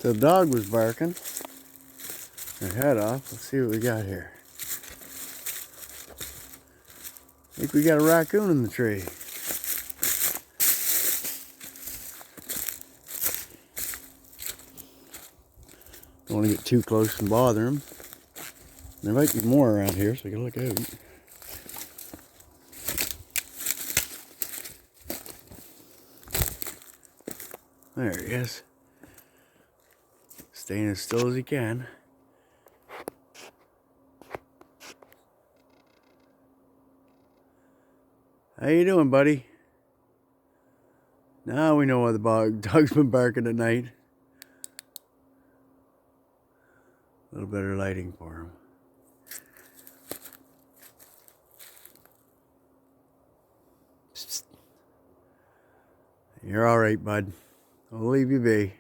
The dog was barking her head off. Let's see what we got here. I think we got a raccoon in the tree. Don't want to get too close and bother him. There might be more around here, so you gotta look out. There he is. Staying as still as he can. How you doing, buddy? Now we know why the dog's been barking at night. A little better lighting for him. Psst, psst. You're all right, bud. I'll leave you be.